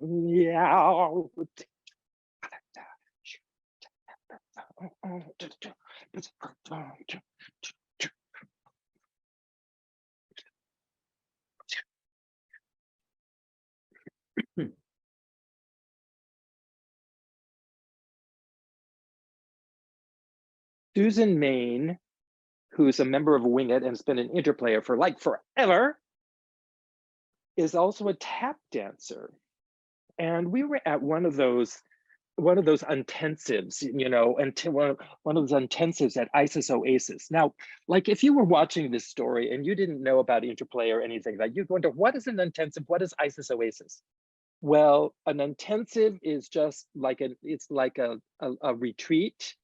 Yeah. Susan Main, who's a member of Wing It and has been an interplayer for like forever, is also a tap dancer. And we were at one of those intensives, until one of those intensives at Isis Oasis. Now, like if you were watching this story and you didn't know about interplay or anything, like you'd wonder, what is an intensive? What is Isis Oasis? Well, an intensive is just like it's like a retreat,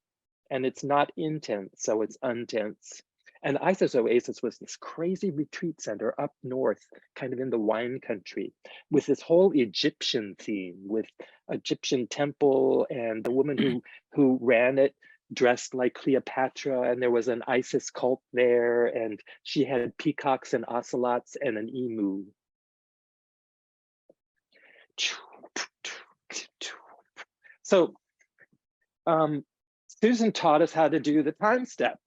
and it's not intense, so it's untense. And Isis Oasis was this crazy retreat center up north, kind of in the wine country, with this whole Egyptian theme, with Egyptian temple, and the woman who ran it dressed like Cleopatra, and there was an Isis cult there, and she had peacocks and ocelots and an emu. So Susan taught us how to do the time step.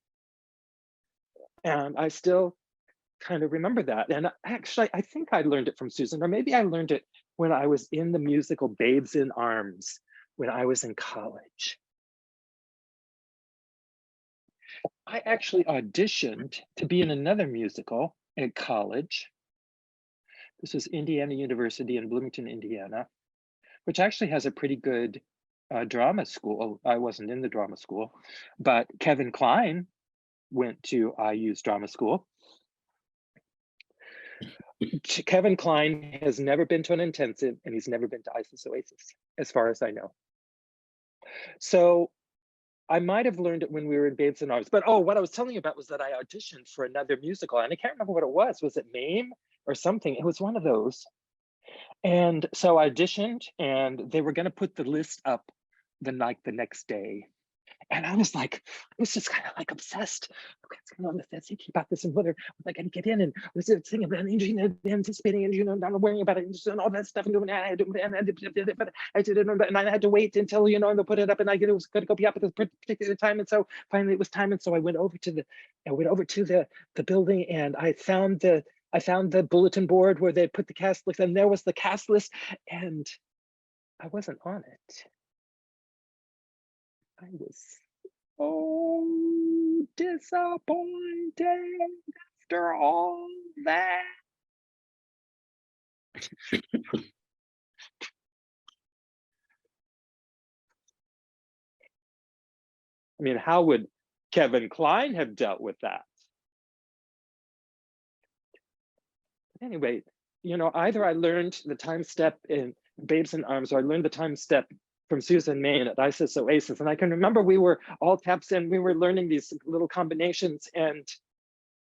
And I still kind of remember that. And actually, I think I learned it from Susan, or maybe I learned it when I was in the musical Babes in Arms when I was in college. I actually auditioned to be in another musical at college. This was Indiana University in Bloomington, Indiana, which actually has a pretty good drama school. I wasn't in the drama school, but Kevin Kline went to IU's drama school. Kevin Kline has never been to an intensive, and he's never been to Isis Oasis, as far as I know. So I might have learned it when we were in Babes in Arms. But oh, what I was telling you about was that I auditioned for another musical, and I can't remember what it was. Was it Mame or something? It was one of those. And so I auditioned, and they were going to put the list up the next day. And I was like, I was just kind of like obsessed. What's going on with this? Thinking about this and whether I can get in, and was it thinking about anticipating, and not worrying about it, and all that stuff. And I had to, but I didn't, and I had to wait until they'll put it up, and I was going to go be up at this particular time. And so finally it was time, and so I went over to the building, and I found the bulletin board where they put the cast list, and there was the cast list, and I wasn't on it. I was so disappointed after all that. I mean, how would Kevin Kline have dealt with that? But anyway, either I learned the time step in Babes in Arms, or I learned the time step from Susan Main at Isis Oasis. And I can remember we were all taps in, we were learning these little combinations, and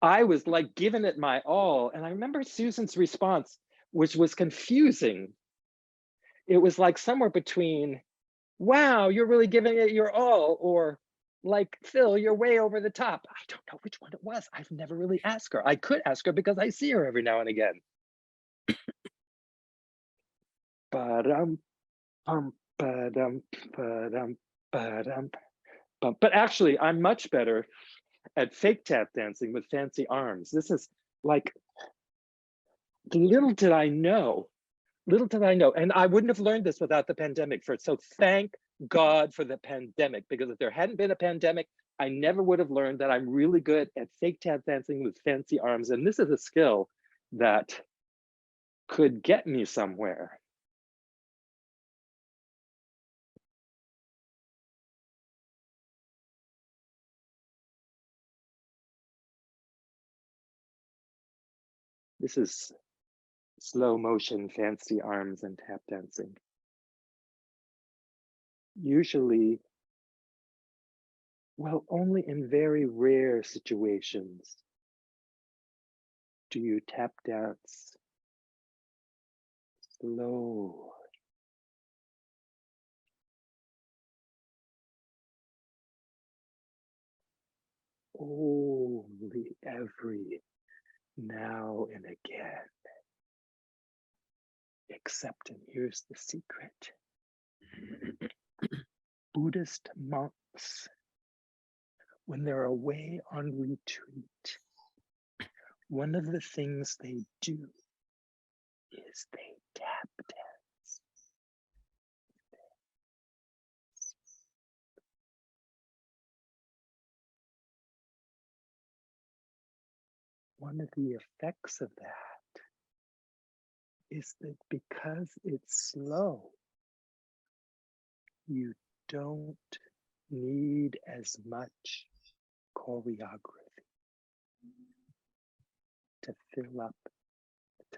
I was like giving it my all. And I remember Susan's response, which was confusing. It was like somewhere between, wow, you're really giving it your all, or like, Phil, you're way over the top. I don't know which one it was. I've never really asked her. I could ask her because I see her every now and again. But but actually, I'm much better at fake tap dancing with fancy arms. This is like, little did I know, and I wouldn't have learned this without the pandemic. So thank God for the pandemic, because if there hadn't been a pandemic, I never would have learned that I'm really good at fake tap dancing with fancy arms. And this is a skill that could get me somewhere. This is slow motion, fancy arms and tap dancing. Usually, well, only in very rare situations do you tap dance slow. Only every now and again. Except, and here's the secret, Buddhist monks, when they're away on retreat, one of the things they do is they tap dance. One of the effects of that is that because it's slow, you don't need as much choreography to fill up the